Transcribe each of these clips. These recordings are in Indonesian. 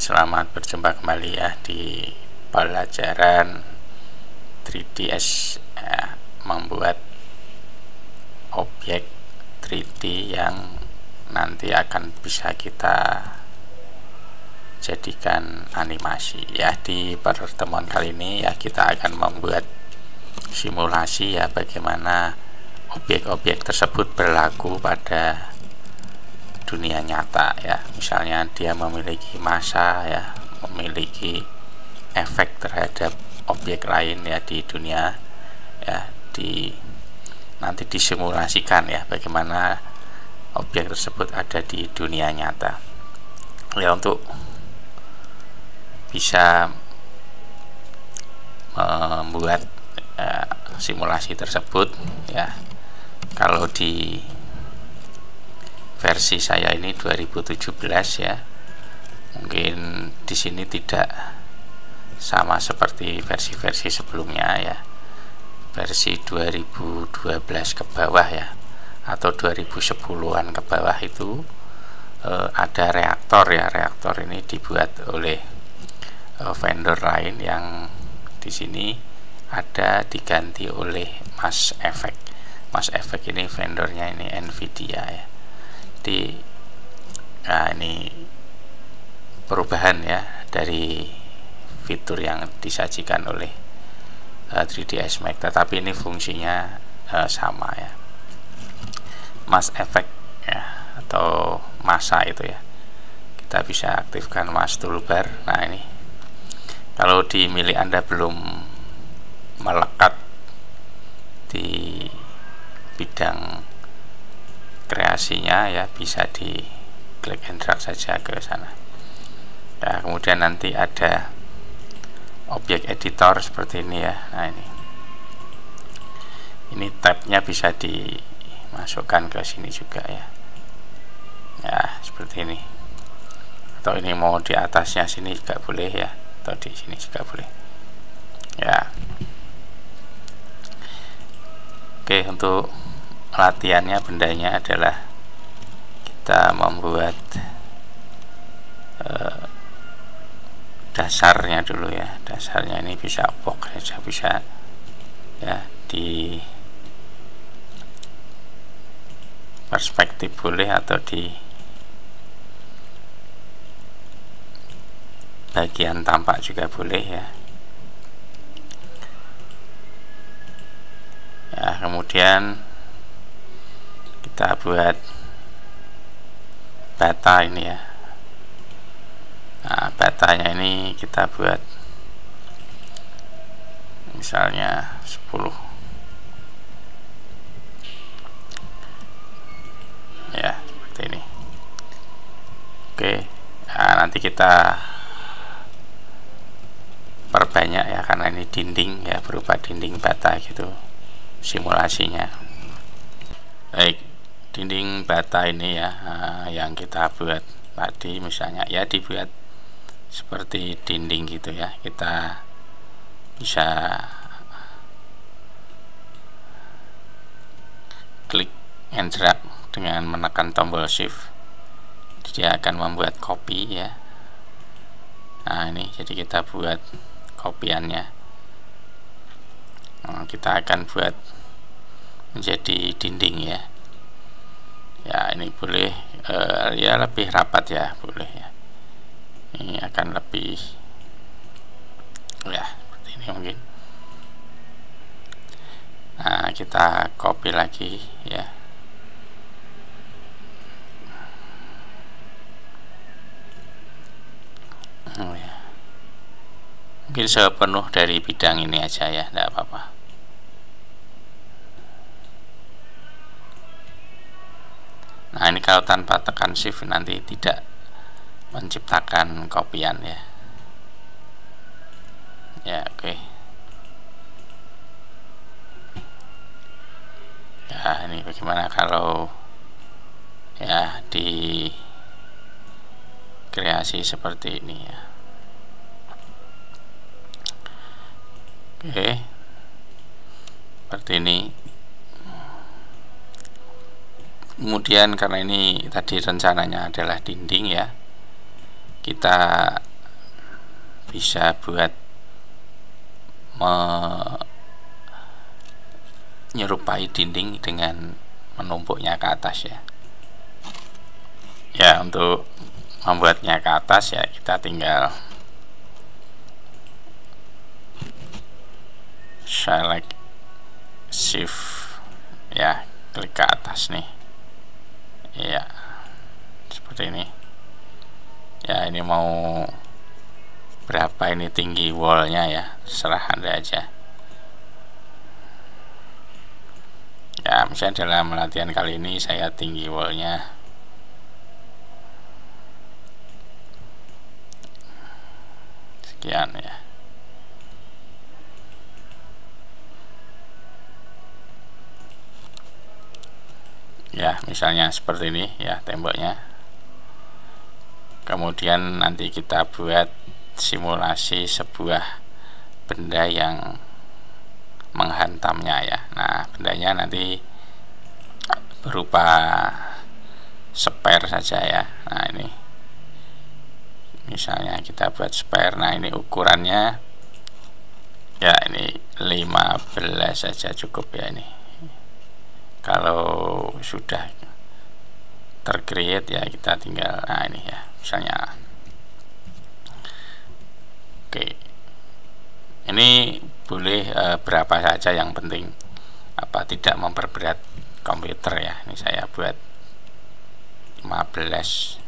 Selamat berjumpa kembali ya di pelajaran 3ds membuat objek 3D yang nanti akan bisa kita jadikan animasi ya. Di pertemuan kali ini ya kita akan membuat simulasi ya, bagaimana objek-objek tersebut berlaku pada dunia nyata ya. Misalnya dia memiliki massa ya, memiliki efek terhadap objek lain ya di dunia ya, nanti disimulasikan ya bagaimana objek tersebut ada di dunia nyata ya. Untuk bisa membuat simulasi tersebut ya, kalau di versi saya ini 2017 ya, mungkin di sini tidak sama seperti versi-versi sebelumnya ya, versi 2012 ke bawah ya, atau 2010-an ke bawah itu ada reaktor ya. Reaktor ini dibuat oleh vendor lain yang di sini ada diganti oleh Mass Effect. Mass Effect ini vendornya ini Nvidia ya. Nah, ini perubahan ya dari fitur yang disajikan oleh 3ds Max, tetapi ini fungsinya sama ya. Mass Effect ya, atau massa itu ya, kita bisa aktifkan Mass Toolbar. Nah, ini kalau di milik Anda belum melekat di bidang kreasinya ya, bisa di klik and drag saja ke sana. Nah, kemudian nanti ada objek editor seperti ini ya. Nah, ini tabnya bisa dimasukkan ke sini juga ya. Ya, seperti ini. Atau ini mau di atasnya sini juga boleh ya, atau di sini juga boleh. Ya. Oke, untuk latihannya bendanya adalah kita membuat dasarnya dulu ya. Dasarnya ini bisa box saja, bisa ya, di perspektif boleh, atau di bagian tampak juga boleh ya. Ya, kemudian kita buat bata ini ya. Nah, batanya ini kita buat misalnya 10 ya, seperti ini. Oke, nah, nanti kita perbanyak ya, karena ini dinding ya, berupa dinding bata gitu simulasinya. Baik, dinding bata ini ya, yang kita buat tadi misalnya ya, dibuat seperti dinding gitu ya. Kita bisa klik and drag dengan menekan tombol shift, dia akan membuat copy ya. Nah, ini jadi kita buat kopiannya. Nah, kita akan buat menjadi dinding ya. Ya, ini boleh ya lebih rapat ya, boleh ya. Ini akan lebih ya, seperti ini mungkin. Nah, kita copy lagi ya. Ya. Mungkin sepenuh dari bidang ini aja ya, tidak apa-apa. Nah, ini kalau tanpa tekan shift nanti tidak menciptakan kopian ya. Ya, oke. Ya, ini bagaimana kalau ya di kreasi seperti ini ya. Oke, seperti ini. Kemudian karena ini tadi rencananya adalah dinding ya, kita bisa buat menyerupai dinding dengan menumpuknya ke atas ya. Ya, untuk membuatnya ke atas ya kita tinggal select shift ya, klik ke atas nih ya, seperti ini ya. Ini mau berapa ini tinggi wallnya ya, serah Anda aja ya. Misalnya dalam latihan kali ini saya tinggi wallnya sekian ya. Ya, misalnya seperti ini ya temboknya. Kemudian nanti kita buat simulasi sebuah benda yang menghantamnya ya. Nah, bendanya nanti berupa spare saja ya. Nah, ini misalnya kita buat spare. Nah, ini ukurannya ya, ini 15 saja cukup ya. Ini kalau sudah tercreate ya kita tinggal, nah ini ya misalnya. Oke, ini boleh berapa saja, yang penting tidak memperberat komputer ya. Ini saya buat 15,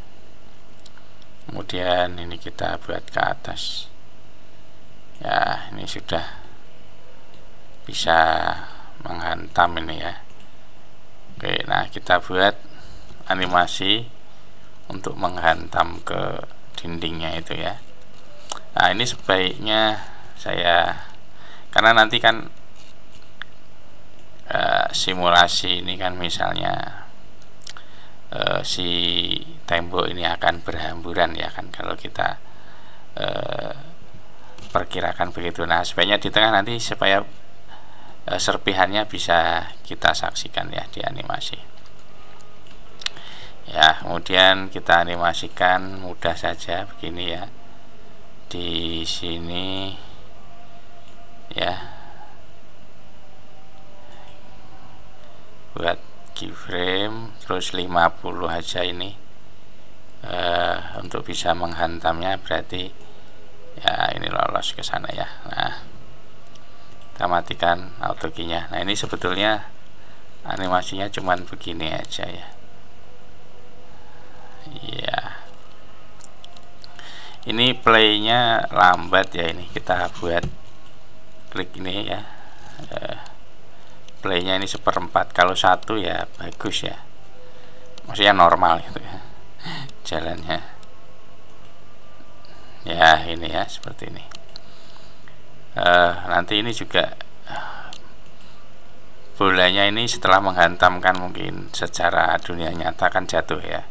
kemudian ini kita buat ke atas ya. Ini sudah bisa menghantam ini ya. Oke, nah kita buat animasi untuk menghantam ke dindingnya itu ya. Nah, ini sebaiknya saya, karena nanti kan simulasi ini kan misalnya si tembok ini akan berhamburan ya kan, kalau kita perkirakan begitu. Nah, sebaiknya di tengah nanti supaya serpihannya bisa kita saksikan ya di animasi ya. Kemudian kita animasikan mudah saja begini ya, di sini ya, buat keyframe terus 50 aja ini untuk bisa menghantamnya, berarti ya ini lolos ke sana ya. Nah, kita matikan auto key-nya. Nah, ini sebetulnya animasinya cuman begini aja ya. Iya. Ini playnya lambat ya, ini kita buat klik ini ya. Playnya ini 1/4, kalau 1 ya bagus ya. Maksudnya normal gitu ya. Jalannya. Ya, ini ya seperti ini. Nanti ini juga bolanya ini setelah menghantamkan mungkin secara dunia nyata kan jatuh ya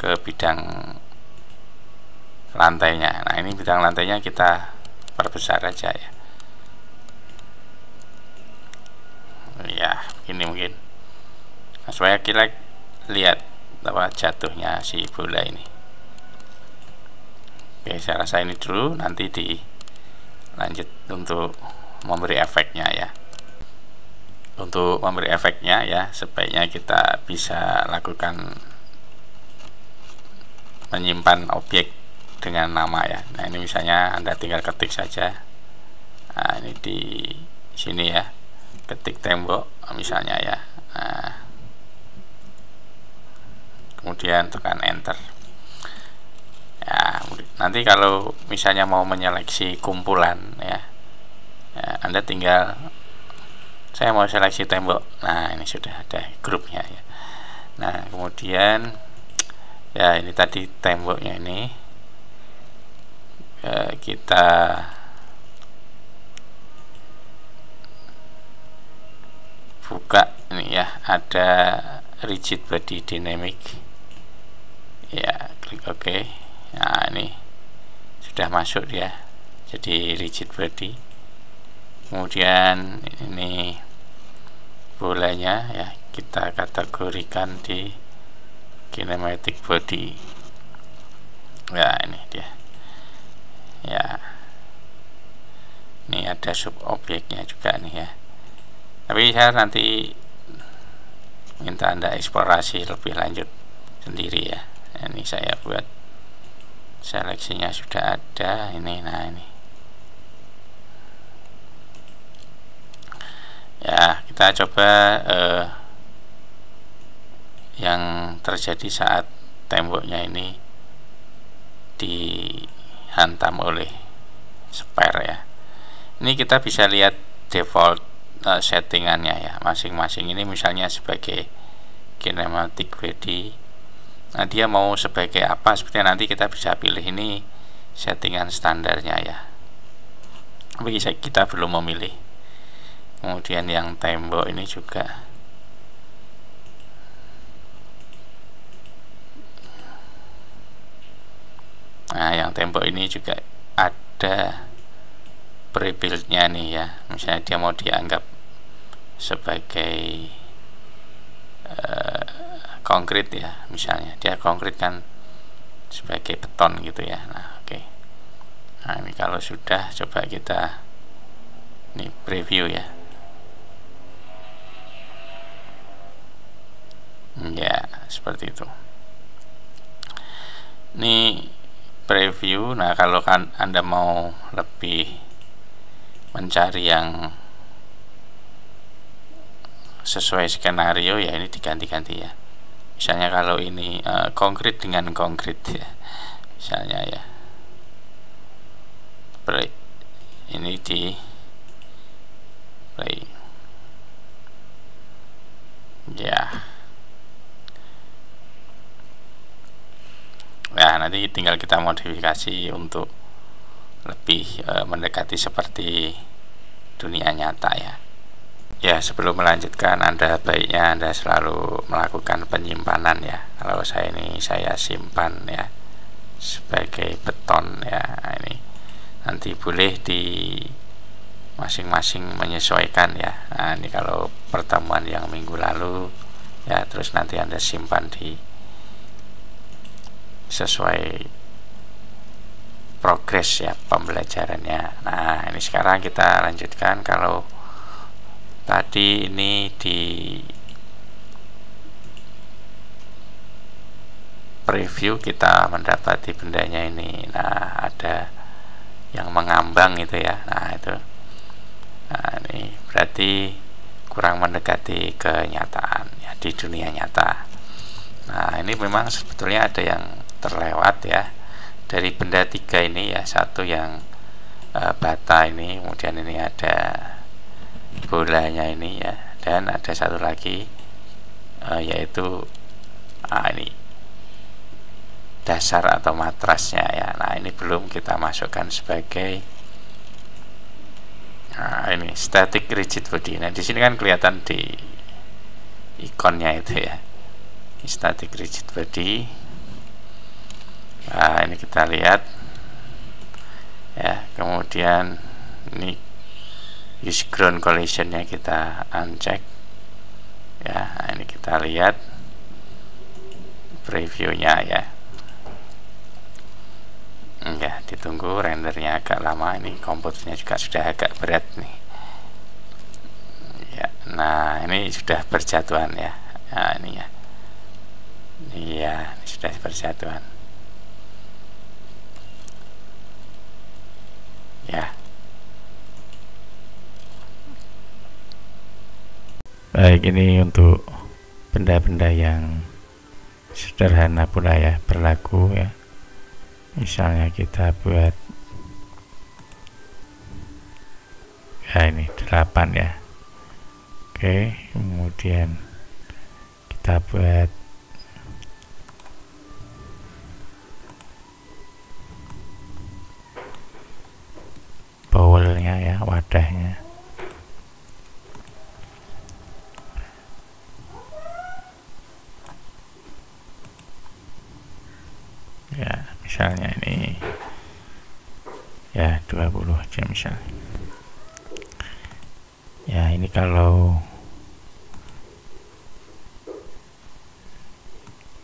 ke bidang lantainya. Nah, ini bidang lantainya kita perbesar aja ya. Ya, ini mungkin supaya kita lihat jatuhnya si bola ini. Oke, saya rasa ini dulu, nanti lanjut untuk memberi efeknya ya. Untuk memberi efeknya ya, sebaiknya kita bisa lakukan menyimpan objek dengan nama ya. Nah, ini misalnya Anda tinggal ketik saja. Nah, ini di sini ya, ketik tembok misalnya ya. Nah, kemudian tekan enter ya. Nanti kalau misalnya mau menyeleksi kumpulan ya, Anda tinggal, saya mau seleksi tembok. Nah, ini sudah ada grupnya ya. Nah, kemudian ya, ini tadi temboknya ini kita buka ini ya, ada rigid body dynamic ya, klik OK. Nah, ini sudah masuk dia jadi rigid body. Kemudian ini bolanya ya, kita kategorikan di kinematic body ya. Ini dia ya. ada sub objeknya juga nih ya, tapi saya nanti minta Anda eksplorasi lebih lanjut sendiri ya. Ini saya buat seleksinya sudah ada ini. Nah ini ya, kita coba yang terjadi saat temboknya ini dihantam oleh spare ya. Ini kita bisa lihat default settingannya ya, masing-masing ini misalnya sebagai kinematic body. Nah dia mau sebagai apa seperti nanti kita bisa pilih, ini settingan standarnya ya, tapi kita belum memilih. Kemudian yang tembok ini juga yang tembok ini juga ada pre-build-nya nih ya. Misalnya dia mau dianggap sebagai konkrit ya, misalnya dia konkrit kan sebagai beton gitu ya. Nah oke. Nah ini kalau sudah, coba kita ini preview ya. Ya seperti itu. Ini preview. Nah kalau kan Anda mau lebih mencari yang sesuai skenario ya, ini diganti-ganti ya. Misalnya kalau ini konkret dengan konkret ya, misalnya ya, play ini di play ya. Nah nanti tinggal kita modifikasi untuk lebih mendekati seperti dunia nyata ya. Ya sebelum melanjutkan, baiknya Anda selalu melakukan penyimpanan ya. Kalau saya simpan ya sebagai beton ya. Nah, ini nanti boleh di masing-masing menyesuaikan ya. Nah ini kalau pertemuan yang minggu lalu ya, terus nanti Anda simpan di sesuai progres ya pembelajarannya. Nah ini sekarang kita lanjutkan. Kalau tadi ini di preview kita mendapati bendanya ini, nah ada yang mengambang itu ya. Nah itu, nah ini berarti kurang mendekati kenyataan ya, di dunia nyata. Nah ini memang sebetulnya ada yang terlewat ya dari benda tiga ini ya. Satu yang bata ini, kemudian ini ada bolanya ini ya, dan ada satu lagi yaitu ini dasar atau matrasnya ya. Nah ini belum kita masukkan sebagai ini static rigid body. Nah di sini kan kelihatan di ikonnya itu ya, static rigid body. Nah ini kita lihat ya, kemudian ini use ground collisionnya kita uncheck ya. Nah, ini kita lihat previewnya ya. Ya ditunggu, rendernya agak lama, ini komputernya juga sudah agak berat nih ya. Nah ini sudah berjatuhan ya. Nah ini ya, iya ini sudah berjatuhan ya. Baik, ini untuk benda-benda yang sederhana pula ya berlaku ya. Misalnya kita buat ya ini 8 ya. Oke, kemudian kita buat bowlnya ya, wadahnya. Ya misalnya ini ya 20 aja misalnya ya. Ini kalau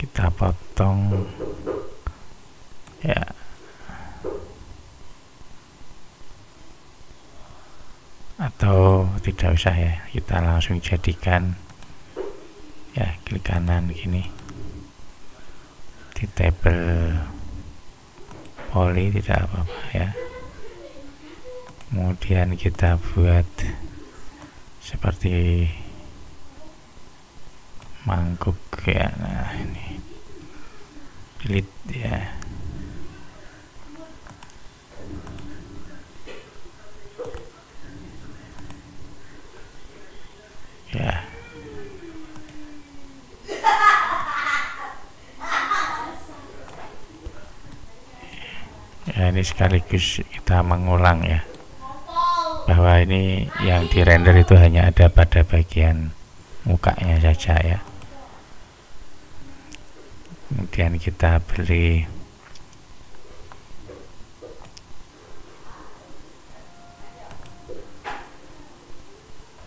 kita potong ya, tidak usah ya, kita langsung jadikan ya, klik kanan gini di tabel poly, tidak apa-apa ya. Kemudian kita buat seperti mangkuk ya. Nah ini delete ya. Ya. Ya, ini sekaligus kita mengulang ya, bahwa ini yang di render itu hanya ada pada bagian mukanya saja ya. Kemudian kita beli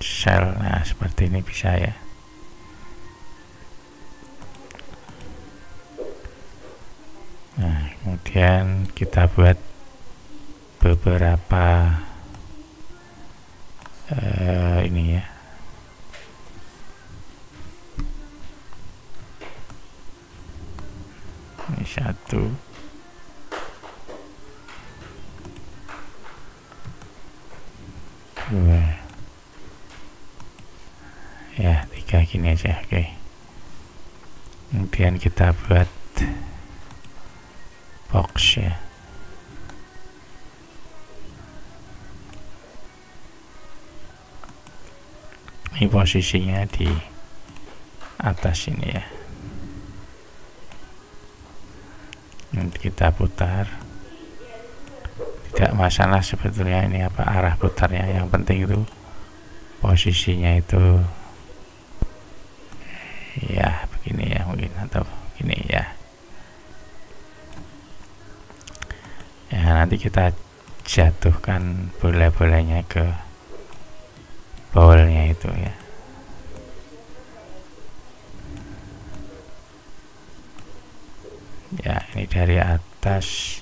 sel, nah seperti ini bisa ya. Nah kemudian kita buat beberapa ini ya, ini 1, 2 ya, 3 gini aja. Oke. Kemudian kita buat box ya. Ini posisinya di atas ini ya. Nanti kita putar, tidak masalah sebetulnya ini apa arah putarnya, yang penting itu posisinya itu ya begini ya, mungkin, atau gini ya. Ya nanti kita jatuhkan bola-bolanya ke bowlnya itu ya. Ya ini dari atas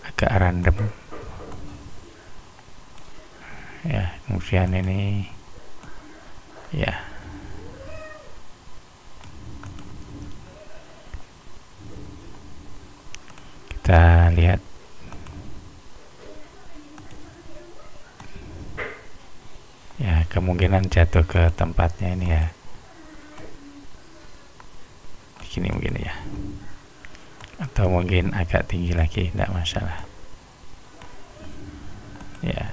agak random ya. Kemudian ini ya, kita lihat ya, kemungkinan jatuh ke tempatnya ini ya, begini mungkin ya, atau mungkin agak tinggi lagi, tidak masalah ya.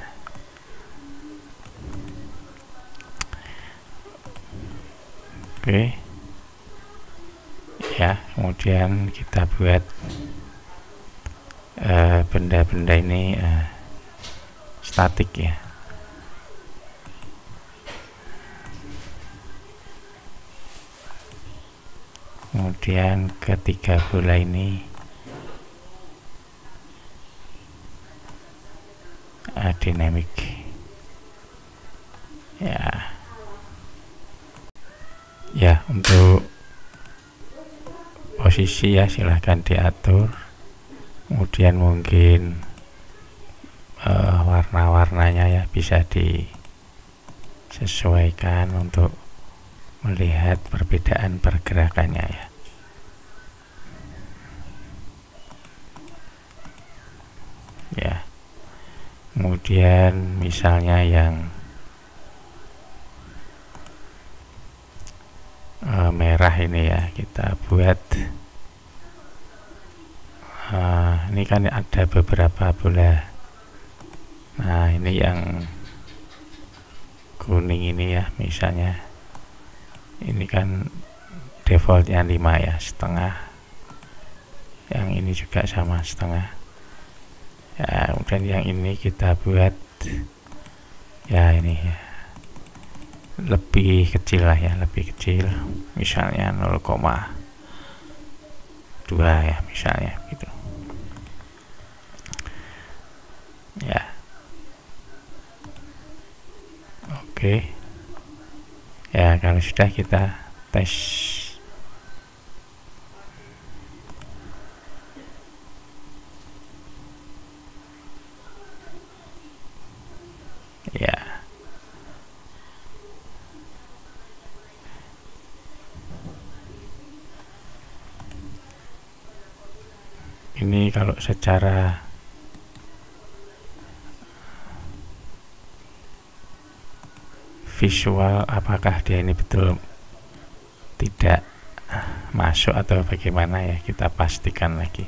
Oke ya, kemudian kita buat benda-benda ini statik ya. Kemudian ketiga bola ini dynamic ya. Ya untuk posisi ya silahkan diatur. Kemudian mungkin warna-warnanya ya bisa disesuaikan untuk melihat perbedaan pergerakannya ya. Ya. Kemudian misalnya yang merah ini ya, kita buat ini kan ada beberapa bola. Nah ini yang kuning ini ya, misalnya ini kan defaultnya 5 ya, setengah. Yang ini juga sama, setengah ya. Kemudian yang ini kita buat ya ini ya, lebih kecil lah ya, lebih kecil, misalnya 0,2 ya, misalnya gitu ya. Oke ya, kalau sudah kita tes ya. ini kalau secara visual apakah dia ini betul tidak masuk atau bagaimana ya, kita pastikan lagi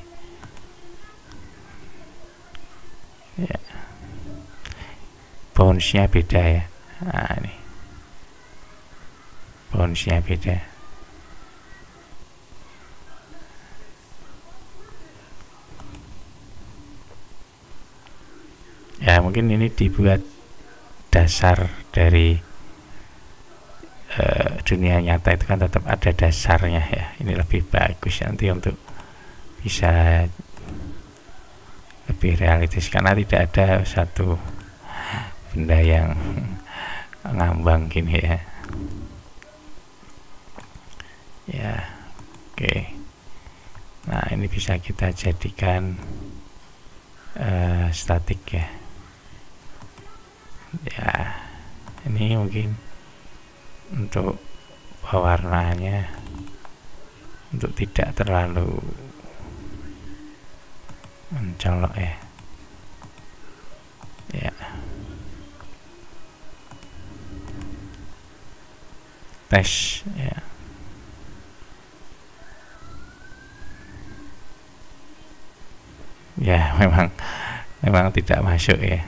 ya. Bounce-nya beda ya. Nah, ini bounce-nya beda ya. Mungkin ini dibuat dasar dari dunia nyata itu kan tetap ada dasarnya ya. Ini lebih bagus nanti untuk bisa lebih realistis karena tidak ada satu benda yang ngambang gini ya. Ya, oke. Nah, ini bisa kita jadikan statik ya. Ya, ini mungkin untuk pewarnaannya untuk tidak terlalu mencolok ya. Ya. Tes ya. Ya, memang tidak masuk ya.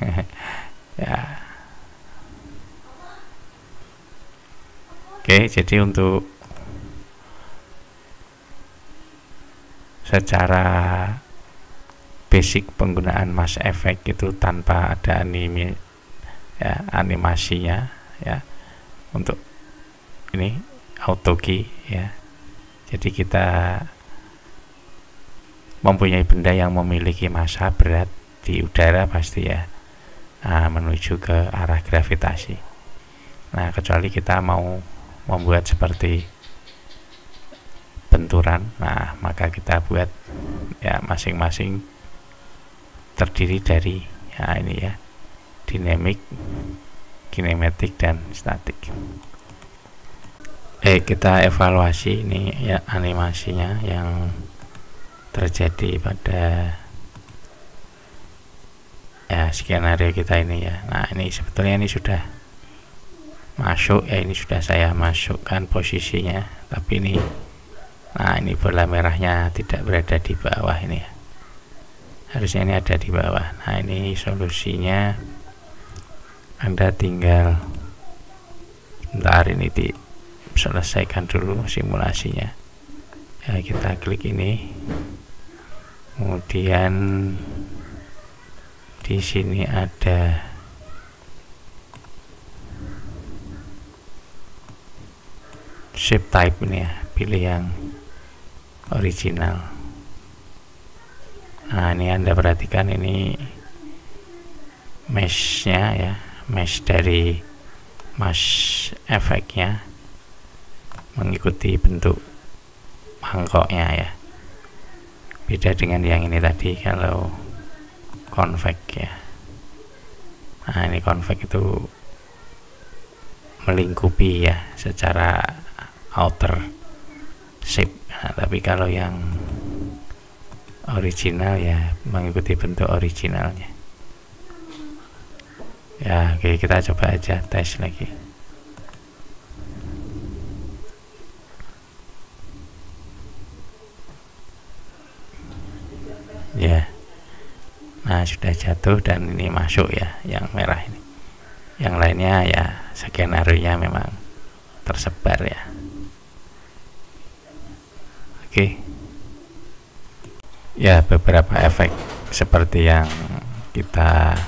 Ya. Oke, jadi untuk secara basic penggunaan Mass Effect itu tanpa ada anime ya, animasinya ya, untuk ini auto key ya. Jadi kita mempunyai benda yang memiliki massa berat di udara pasti ya, menuju ke arah gravitasi. Nah, kecuali kita mau membuat seperti benturan, nah maka kita buat ya masing-masing terdiri dari ya ini ya, dynamic, kinematik dan statik. Kita evaluasi ini ya animasinya yang terjadi pada ya skenario kita ini ya. Nah, ini sebetulnya ini sudah masuk ya, ini sudah saya masukkan posisinya, tapi ini nah ini bola merahnya tidak berada di bawah ini ya, harusnya ini ada di bawah. Nah, ini solusinya Anda tinggal bentar ini diselesaikan dulu simulasinya ya. Kita klik ini, kemudian di sini ada shape type ini ya, pilih yang original. Nah, ini Anda perhatikan ini mesh-nya ya, mesh dari Mass Effect-nya mengikuti bentuk mangkoknya ya, beda dengan yang ini tadi kalau convex ya. Nah, ini convex itu melingkupi ya secara outer shape. Nah, tapi kalau yang original ya mengikuti bentuk originalnya ya. Oke, kita coba aja tes lagi ya. Nah, sudah jatuh dan ini masuk ya yang merah ini. Yang lainnya ya skenario-nya memang tersebar ya. Oke. Ya, beberapa efek seperti yang kita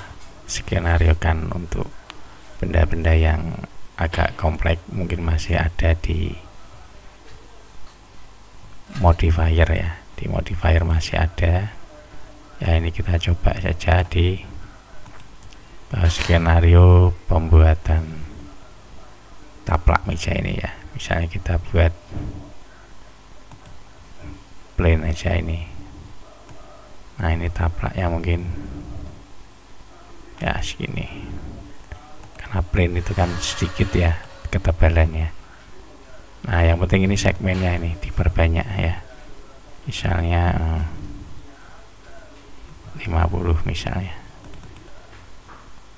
skenariokan untuk benda-benda yang agak kompleks mungkin masih ada di modifier ya. Di modifier masih ada. Ya, ini kita coba saja di skenario pembuatan taplak meja ini ya. Misalnya kita buat plane aja ini. Nah, ini taplaknya mungkin ya segini, karena plane itu kan sedikit ya ketebalannya. Nah, yang penting ini segmennya ini diperbanyak ya. Misalnya 50 misalnya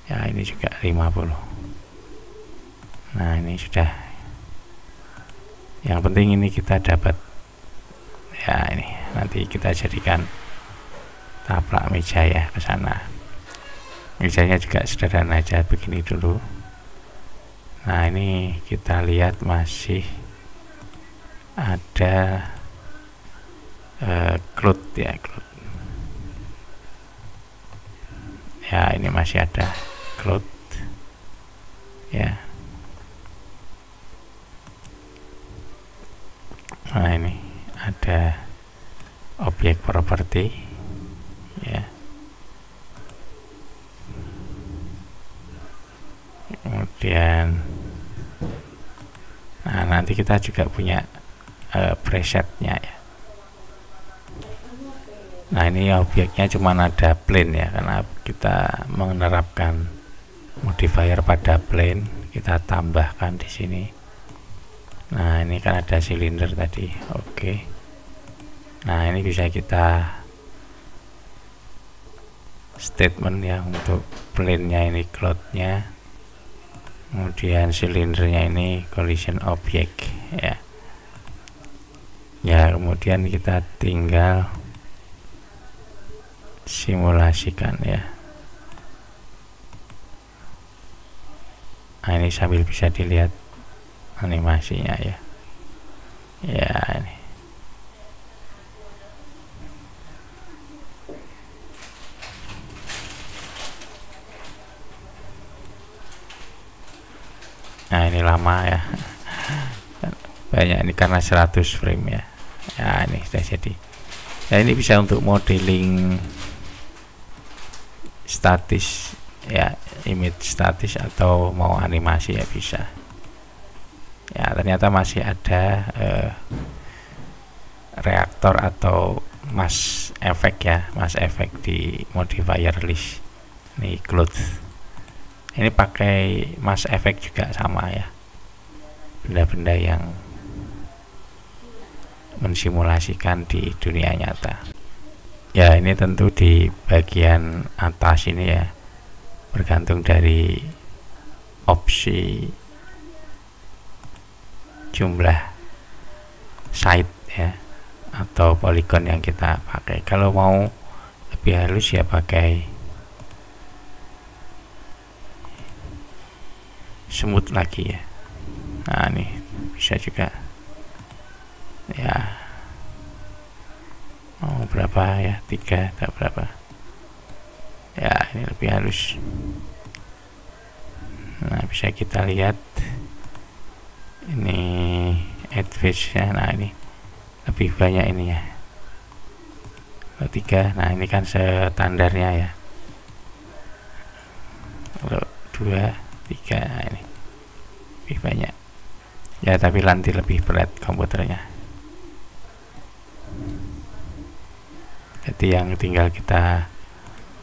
ya, ini juga 50. Nah ini sudah, yang penting ini kita dapat ya. Ini nanti kita jadikan taplak meja ya ke sana. Mejanya juga sederhana aja begini dulu. Nah ini kita lihat masih ada cloth ya, cloth ya, ini masih ada cloth ya. Nah ini ada objek properti ya, kemudian nah nanti kita juga punya presetnya ya. Nah ini objeknya cuma ada plane ya, karena kita menerapkan modifier pada plane, kita tambahkan di sini. Nah ini kan ada silinder tadi. Oke. Nah ini bisa kita statement ya untuk plane-nya ini cloth-nya, kemudian silindernya ini collision object ya. Ya kemudian kita tinggal simulasikan ya. Nah ini sambil bisa dilihat animasinya ya. Ya ini. Nah ini lama ya. Banyak ini karena 100 frame ya. Ya ini sudah jadi. Ya ini bisa untuk modeling statis ya, image statis atau mau animasi ya bisa ya. Ternyata masih ada reaktor atau mass effect ya, mass effect di modifier list. Ini cloth ini pakai mass effect juga sama ya, benda-benda yang mensimulasikan di dunia nyata. Ya ini tentu di bagian atas ini ya, bergantung dari opsi jumlah side ya atau poligon yang kita pakai. Kalau mau lebih halus ya pakai smooth lagi ya. Nah ini bisa juga ya, mau berapa ya, 3 atau berapa ya, ini lebih halus. Nah bisa kita lihat ini advanced ya. Nah ini lebih banyak ini ya, 3. Nah ini kan standarnya ya, kalau 2, 3. Nah, ini lebih banyak ya, tapi nanti lebih berat komputernya. Jadi yang tinggal kita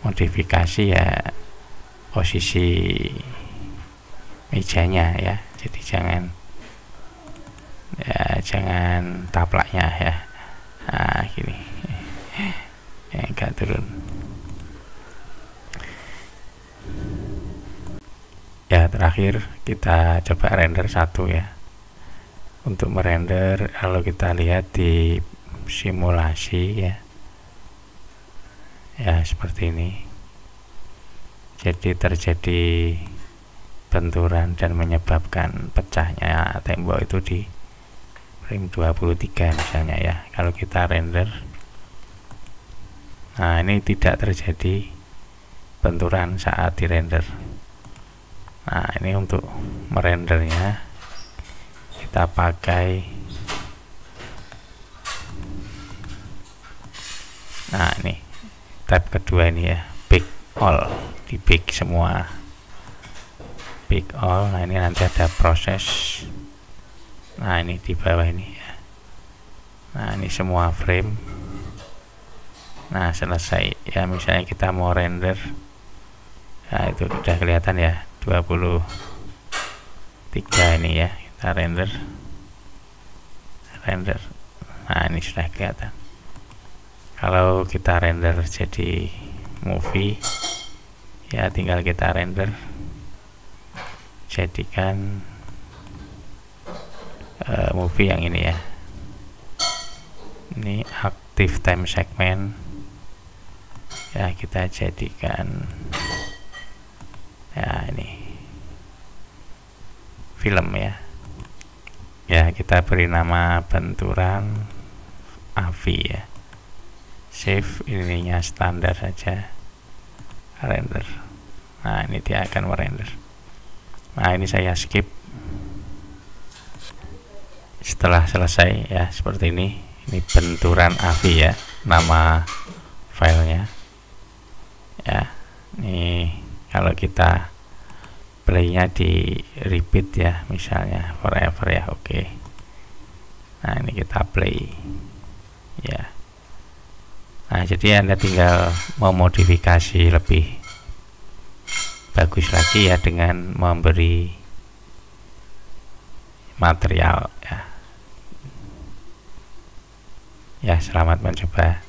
modifikasi ya posisi mejanya ya. Jadi jangan taplaknya ya. Nah gini ya, enggak turun ya. Terakhir kita coba render 1 ya. Untuk merender, kalau kita lihat di simulasi ya, ya seperti ini. Jadi terjadi benturan dan menyebabkan pecahnya tembok itu di frame 23 misalnya ya. Kalau kita render, nah ini tidak terjadi benturan saat di render. Nah ini untuk merendernya kita pakai, nah ini tab kedua ini ya, big all, di big semua, big all. Nah ini nanti ada proses. Nah ini di bawah ini ya. Nah ini semua frame. Nah selesai ya, misalnya kita mau render, nah itu sudah kelihatan ya, 23 ini ya. Kita render. Nah ini sudah kelihatan. Kalau kita render jadi movie ya, tinggal kita render, jadikan movie yang ini ya. Ini active time segment ya, kita jadikan ya ini film ya. Ya, kita beri nama benturan AVI ya. Save, ininya standar saja, render. Nah, ini dia akan merender. Nah, ini saya skip. Setelah selesai ya, seperti ini. Ini benturan AVI ya, nama filenya ya. Ini kalau kita playnya di repeat ya, misalnya forever ya, oke. Nah, ini kita play ya. Nah, jadi Anda tinggal memodifikasi lebih bagus lagi ya, dengan memberi material ya. Ya, selamat mencoba.